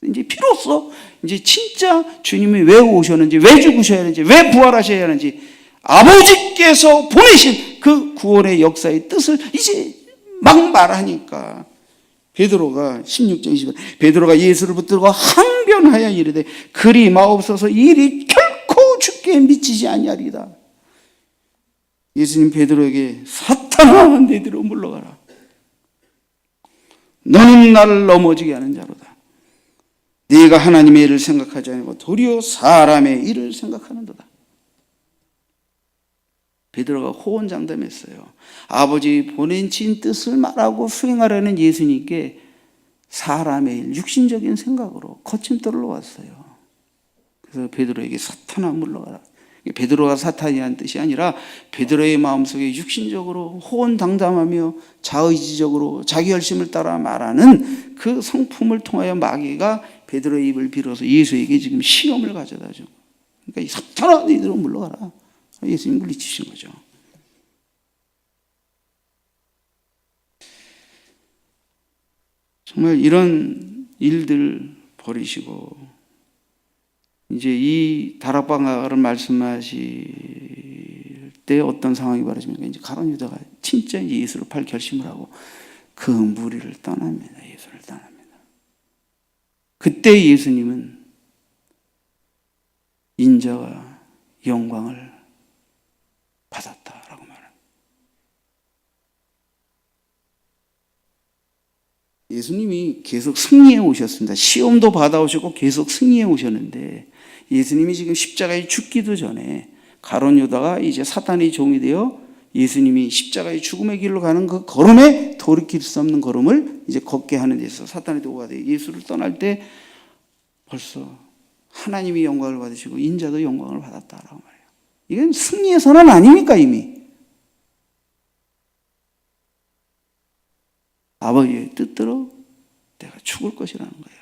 이제 비로소 이제 진짜 주님이 왜 오셨는지, 왜 죽으셔야 하는지, 왜 부활하셔야 하는지, 아버지께서 보내신 그 구원의 역사의 뜻을 이제 막 말하니까 베드로가 16장 20절 베드로가 예수를 붙들고 항변하여 이르되 그리 마옵소서 일이 결코 주께 미치지 아니하리이다. 예수님 베드로에게 사탄아 내 뒤로 물러가라. 너는 나를 넘어지게 하는 자로다. 네가 하나님의 일을 생각하지 아니고 도리어 사람의 일을 생각하는도다. 베드로가 호언장담했어요. 아버지 보내신 뜻을 말하고 수행하려는 예수님께 사람의 일, 육신적인 생각으로 거침돌을 놓았어요. 그래서 베드로에게 사탄아 물러가라. 베드로가 사탄이라는 뜻이 아니라 베드로의 마음속에 육신적으로 호언장담하며 자의지적으로 자기 열심을 따라 말하는 그 성품을 통하여 마귀가 베드로의 입을 빌어서 예수에게 지금 시험을 가져다 주고, 그러니까 이 사탄아 너희들은 물러가라. 예수님 물리치신 거죠. 정말 이런 일들 버리시고 이제 이 다락방가를 말씀하실 때 어떤 상황이 벌어집니까? 이제 가룟 유다가 진짜 예수를 팔 결심을 하고 그 무리를 떠납니다. 예수를 떠납니다. 그때 예수님은 인자와 영광을 받았다라고 말합니다. 예수님이 계속 승리해 오셨습니다. 시험도 받아오셨고 계속 승리해 오셨는데 예수님이 지금 십자가에 죽기도 전에 가룟 유다가 이제 사탄의 종이 되어 예수님이 십자가의 죽음의 길로 가는 그 걸음에 돌이킬 수 없는 걸음을 이제 걷게 하는 데 있어서 사탄의 도구가 되어 예수를 떠날 때 벌써 하나님이 영광을 받으시고 인자도 영광을 받았다라고 말해요. 이건 승리의 선언 아닙니까? 이미 아버지의 뜻대로 내가 죽을 것이라는 거예요.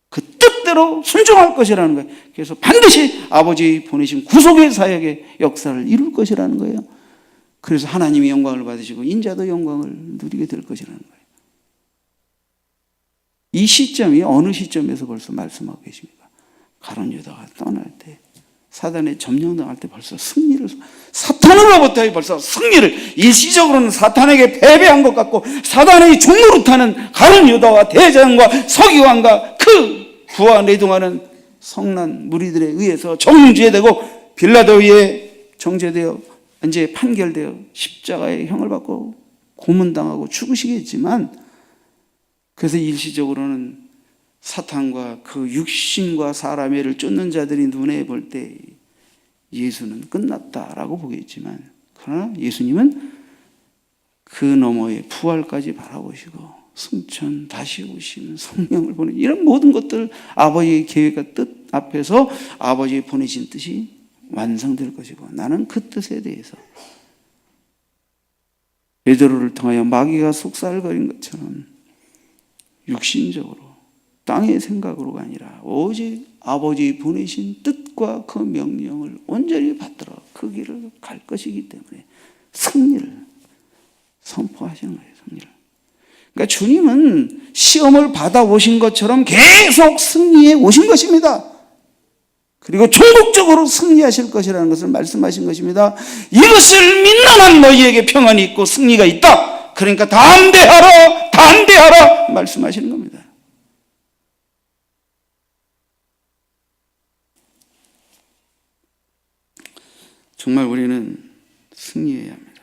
그 뜻대로 순종할 것이라는 거예요. 그래서 반드시 아버지 보내신 구속의 사역의 역사를 이룰 것이라는 거예요. 그래서 하나님이 영광을 받으시고 인자도 영광을 누리게 될 것이라는 거예요. 이 시점이 어느 시점에서 벌써 말씀하고 계십니까? 가룟 유다가 떠날 때, 사단에 점령당할 때 벌써 승리를, 사탄으로부터의 벌써 승리를, 일시적으로는 사탄에게 패배한 것 같고 사단의 종노릇하는 가룟 유다와 대장과 서기관과 그 부하 내동하는 성난 무리들에 의해서 정죄되고 빌라도에 정죄되어 이제 판결되어 십자가의 형을 받고 고문당하고 죽으시겠지만, 그래서 일시적으로는 사탄과 그 육신과 사람의 일을 쫓는 자들이 눈에 볼 때 예수는 끝났다라고 보겠지만, 그러나 예수님은 그 너머에 부활까지 바라보시고 승천 다시 오시는 성령을 보내는 이런 모든 것들, 아버지의 계획과 뜻 앞에서 아버지의 보내신 뜻이 완성될 것이고, 나는 그 뜻에 대해서 베드로를 통하여 마귀가 속살거린 것처럼 육신적으로 땅의 생각으로가 아니라 오직 아버지 보내신 뜻과 그 명령을 온전히 받들어 그 길을 갈 것이기 때문에 승리를 선포하시는 거예요. 승리를. 그러니까 주님은 시험을 받아오신 것처럼 계속 승리해 오신 것입니다. 그리고 종국적으로 승리하실 것이라는 것을 말씀하신 것입니다. 이것을 믿는 너희에게 평안이 있고 승리가 있다. 그러니까 담대하라, 담대하라 말씀하시는 겁니다. 정말 우리는 승리해야 합니다.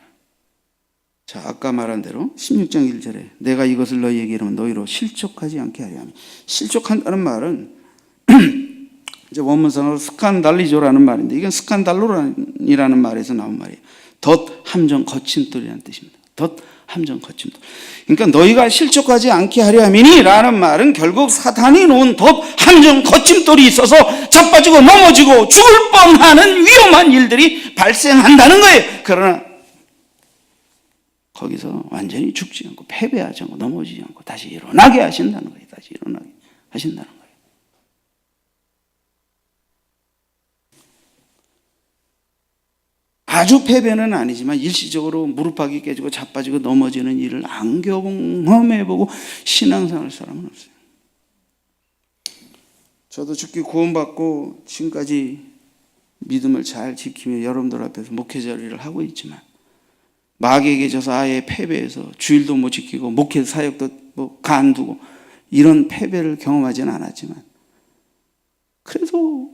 자, 아까 말한 대로 16장 1절에 내가 이것을 너희에게 이르면 너희로 실족하지 않게 하려 함이, 실족한다는 말은 이제 원문상으로 스칸달리조라는 말인데, 이건 스칸달로란이라는 말에서 나온 말이에요. 덧 함정 거침돌이라는 뜻입니다. 덧 함정 거침돌. 그러니까 너희가 실족하지 않게 하려 함이니라는 말은 결국 사탄이 놓은 덧 함정 거침돌이 있어서 자빠지고 넘어지고 죽을 뻔하는 위험한 일들이 발생한다는 거예요. 그러나 거기서 완전히 죽지 않고 패배하지 않고 넘어지지 않고 다시 일어나게 하신다는 거예요. 다시 일어나게 하신다는 거예요. 아주 패배는 아니지만 일시적으로 무릎팍이 깨지고 자빠지고 넘어지는 일을 안 경험해보고 신앙생활 할 사람은 없어요. 저도 죽기 구원받고 지금까지 믿음을 잘 지키며 여러분들 앞에서 목회자 일을 하고 있지만 마귀에게 져서 아예 패배해서 주일도 못 지키고 목회 사역도 간두고 이런 패배를 경험하지는 않았지만 그래도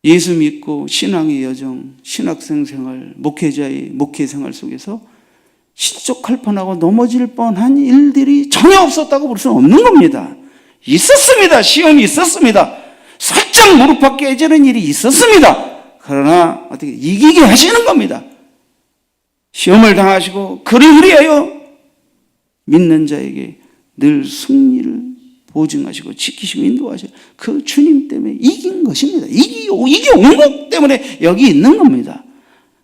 예수 믿고 신앙의 여정, 신학생 생활, 목회자의 목회 생활 속에서 실족할 뻔하고 넘어질 뻔한 일들이 전혀 없었다고 볼 수는 없는 겁니다. 있었습니다. 시험이 있었습니다. 살짝 무릎팍 깨지는 일이 있었습니다. 그러나 어떻게 이기게 하시는 겁니다. 시험을 당하시고 그를 위하여 믿는 자에게 늘 승리를 보증하시고 지키시고 인도하시고 그 주님 때문에 이긴 것입니다. 이겨온 것 때문에 여기 있는 겁니다.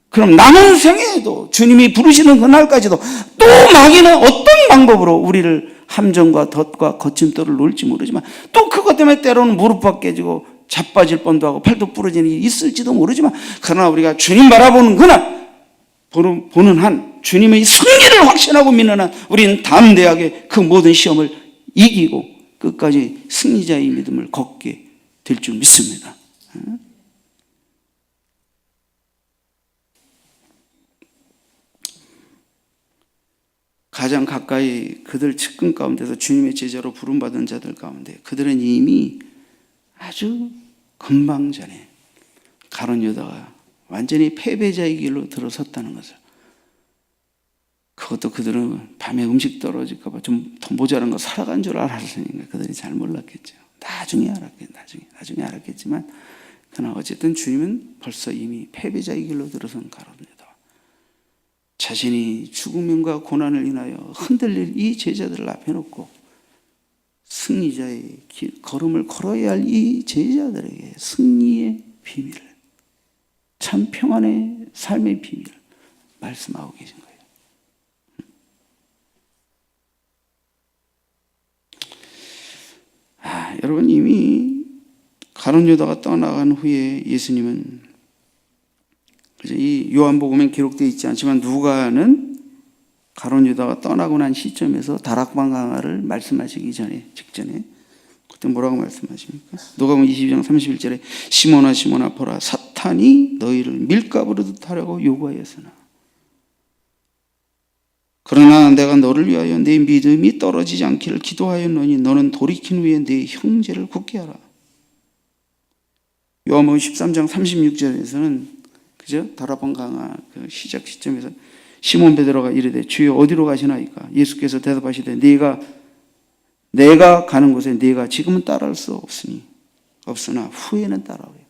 그럼 남은 생애에도 주님이 부르시는 그날까지도 또 마귀는 어떤 방법으로 우리를 함정과 덫과 거침돌을 놓을지 모르지만 또 그것 때문에 때로는 무릎팍 깨지고 자빠질 뻔도 하고 팔도 부러지는 일이 있을지도 모르지만 그러나 우리가 주님 바라보는 그날 보는 한 주님의 승리를 확신하고 믿는 한 우리는 담대하게 그 모든 시험을 이기고 끝까지 승리자의 믿음을 걷게 될 줄 믿습니다. 가장 가까이 그들 측근 가운데서 주님의 제자로 부름받은 자들 가운데 그들은 이미 아주 금방 전에 가룟 유다가 완전히 패배자의 길로 들어섰다는 것을, 그것도 그들은 밤에 음식 떨어질까 봐 좀 더 모자란 거 살아간 줄 알았으니까 그들이 잘 몰랐겠죠. 나중에 알았겠지만 그러나 어쨌든 주님은 벌써 이미 패배자의 길로 들어선 가룟 유다, 자신이 죽음과 고난을 인하여 흔들릴 이 제자들을 앞에 놓고 승리자의 걸음을 걸어야 할 이 제자들에게 승리의 비밀을, 참 평안의 삶의 비밀을 말씀하고 계신 거예요. 여러분, 이미 가룟 유다가 떠나간 후에 예수님은, 이 요한복음엔 기록되어 있지 않지만 누가는 가룟 유다가 떠나고 난 시점에서 다락방 강화를 말씀하시기 직전에 그때 뭐라고 말씀하십니까? 누가복음 22장 31절에 시몬아 시몬아 보라, 사탄이 너희를 밀가부르듯 하려고 요구하였으나 그러나 내가 너를 위하여 내 믿음이 떨어지지 않기를 기도하였노니 너는 돌이킨 후에 내 형제를 굳게 하라. 요한복음 13장 36절에서는 그죠? 다락방 강화 그 시작 시점에서 시몬 베드로가 이르되 주여 어디로 가시나이까? 예수께서 대답하시되 내가 가는 곳에 네가 지금은 따라올 수 없으나 후에는 따라오리라.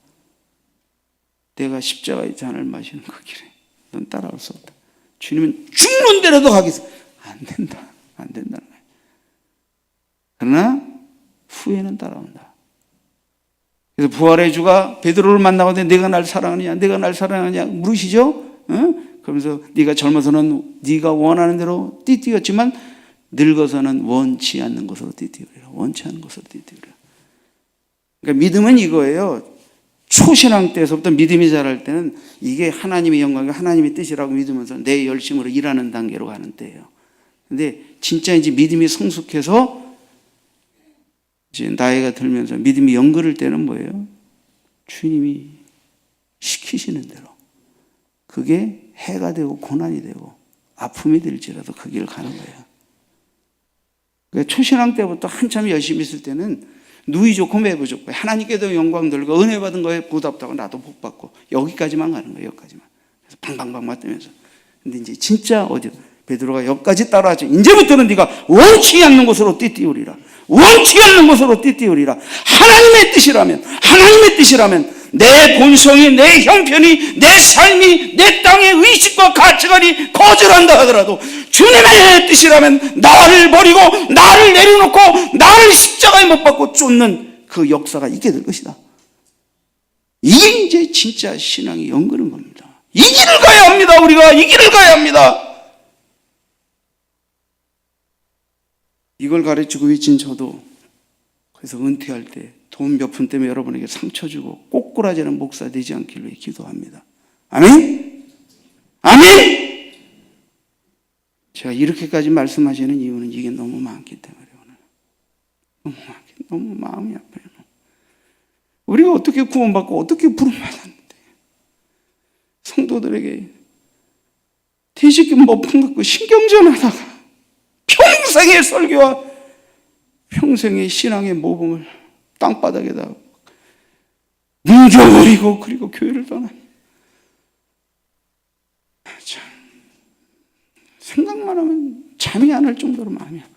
내가 십자가의 잔을 마시는 그 길에 넌 따라올 수 없다. 주님은 죽는 데라도 가겠어. 안 된다는 거예요. 그러나 후에는 따라온다. 그래서 부활의 주가 베드로를 만나고 내가 날 사랑하느냐 물으시죠. 그러면서 네가 젊어서는 네가 원하는 대로 띠뛰었지만 늙어서는 원치 않는 것으로 띠뛰으리라. 그러니까 믿음은 이거예요. 초신앙 때에서부터 믿음이 자랄 때는 이게 하나님의 영광이 하나님의 뜻이라고 믿으면서 내 열심으로 일하는 단계로 가는 때예요. 근데 진짜 이제 믿음이 성숙해서 이제 나이가 들면서 믿음이 연그를 때는 뭐예요? 주님이 시키시는 대로 그게 해가 되고 고난이 되고 아픔이 될지라도 그 길을 가는 거예요. 그러니까 초신앙 때부터 한참 열심히 있을 때는 누이 좋고 매부 좋고 하나님께도 영광 들고 은혜 받은 거에 보답도 하고 나도 복 받고 여기까지만 가는 거예요. 여기까지만. 그래서 방방방 맞으면서. 근데 이제 진짜 베드로가 여기까지 따라하죠. 이제부터는 네가 원치 않는 곳으로 띠띠우리라. 하나님의 뜻이라면 내 본성이, 내 형편이, 내 삶이, 내 땅의 의식과 가치관이 거절한다 하더라도 주님의 뜻이라면 나를 버리고 나를 내려놓고 나를 십자가에 못 박고 쫓는 그 역사가 있게 될 것이다. 이게 이제 진짜 신앙이 연그는 겁니다. 이 길을 가야 합니다. 우리가 이 길을 가야 합니다. 이걸 가르치고 계신 저도 그래서 은퇴할 때 돈 몇 푼 때문에 여러분에게 상처 주고 꼬꾸라지는 목사 되지 않기를 기도합니다. 아멘? 아멘! 제가 이렇게까지 말씀하시는 이유는 이게 너무 많기 때문에, 너무 마음이 아파요. 우리가 어떻게 구원받고 어떻게 부름받았는데 성도들에게 대식기 모품 갖고 신경전하다가 평생의 설교와 평생의 신앙의 모범을 땅바닥에다 뭉겨버리고 그리고 교회를 떠나니 참 생각만 하면 잠이 안 올 정도로 마음이 아파.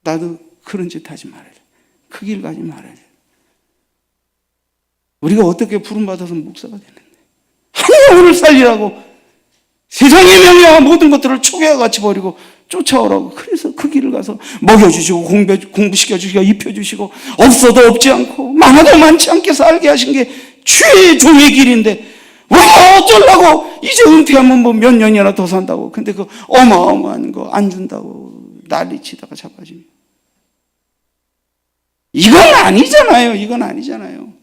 나도 그런 짓 하지 말아야 돼. 그 길 가지 말아야 돼. 우리가 어떻게 부름받아서 목사가 되는데 한 영혼을 살리라고 세상의 명예와 모든 것들을 초계와 같이 버리고 쫓아오라고. 그래서 그 길을 가서 먹여주시고 공부시켜주시고 입혀주시고 없어도 없지 않고 많아도 많지 않게 살게 하신 게 주의 종의 길인데 우리가 어쩌려고 이제 은퇴하면 뭐 몇 년이나 더 산다고. 근데 그 어마어마한 거 안 준다고 난리치다가 자빠지면 이건 아니잖아요. 이건 아니잖아요.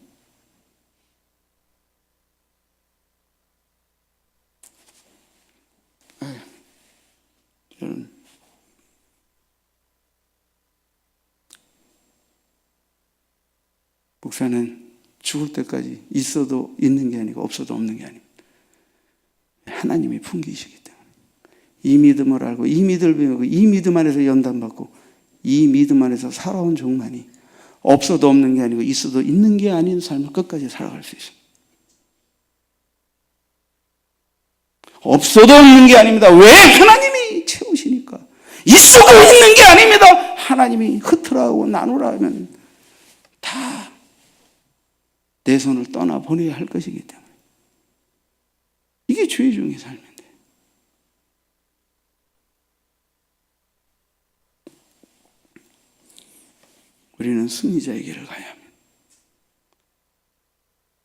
저는 목사는 죽을 때까지 있어도 있는 게 아니고 없어도 없는 게 아닙니다. 하나님이 풍기시기 때문에 이 믿음을 알고 이 믿음을 배우고 이 믿음 안에서 연단받고 이 믿음 안에서 살아온 종만이 없어도 없는 게 아니고 있어도 있는 게 아닌 삶을 끝까지 살아갈 수 있습니다. 없어도 없는 게 아닙니다. 왜? 하나님이 채우시니까. 있어도 있는 게 아닙니다. 하나님이 흩으라고 나누라 하면 다 내 손을 떠나보내야 할 것이기 때문에 이게 주의 종의 삶인데 우리는 승리자의 길을 가야 합니다.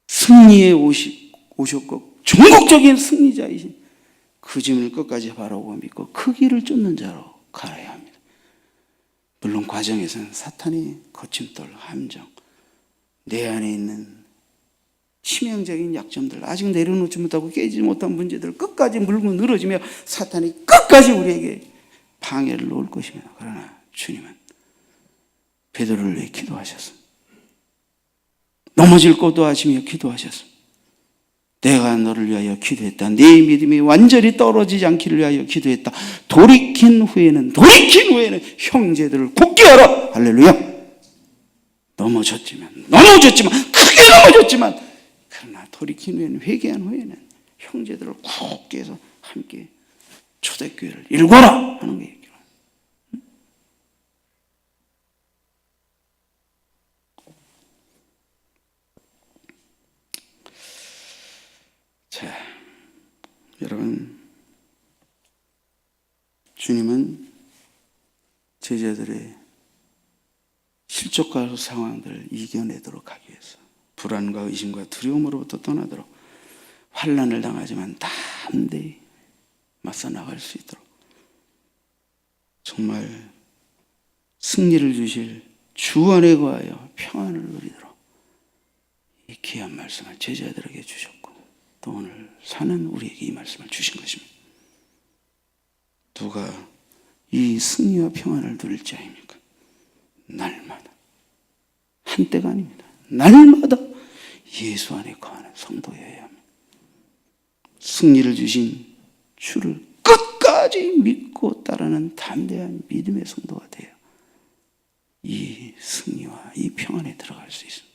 승리에 오셨고 전국적인 승리자이신 그 짐을 끝까지 바라고 믿고 그 길을 쫓는 자로 가야 합니다. 물론 과정에서는 사탄이 거침돌, 함정, 내 안에 있는 치명적인 약점들, 아직 내려놓지 못하고 깨지지 못한 문제들을 끝까지 물고 늘어지며 사탄이 끝까지 우리에게 방해를 놓을 것입니다. 그러나 주님은 베드로를 위해 기도하셨습니다. 넘어질 것도 아시며 기도하셨습니다. 내가 너를 위하여 기도했다. 네 믿음이 완전히 떨어지지 않기를 위하여 기도했다. 돌이킨 후에는 형제들을 굳게 하라. 할렐루야. 넘어졌지만 크게 넘어졌지만 그러나 돌이킨 후에는 회개한 후에는 형제들을 굳게 해서 함께 초대교회를 일궈라 하는 거예요. 자, 여러분, 주님은 제자들의 실족과 상황들을 이겨내도록 하기 위해서 불안과 의심과 두려움으로부터 떠나도록 환난을 당하지만 담대히 맞서 나갈 수 있도록 정말 승리를 주실 주 안에 거하여 평안을 누리도록 이 귀한 말씀을 제자들에게 주셨고 또 오늘 사는 우리에게 이 말씀을 주신 것입니다. 누가 이 승리와 평안을 누릴 자입니까? 날마다, 한때가 아닙니다. 날마다 예수 안에 거하는 성도여야 합니다. 승리를 주신 주를 끝까지 믿고 따르는 담대한 믿음의 성도가 되어 이 승리와 이 평안에 들어갈 수 있습니다.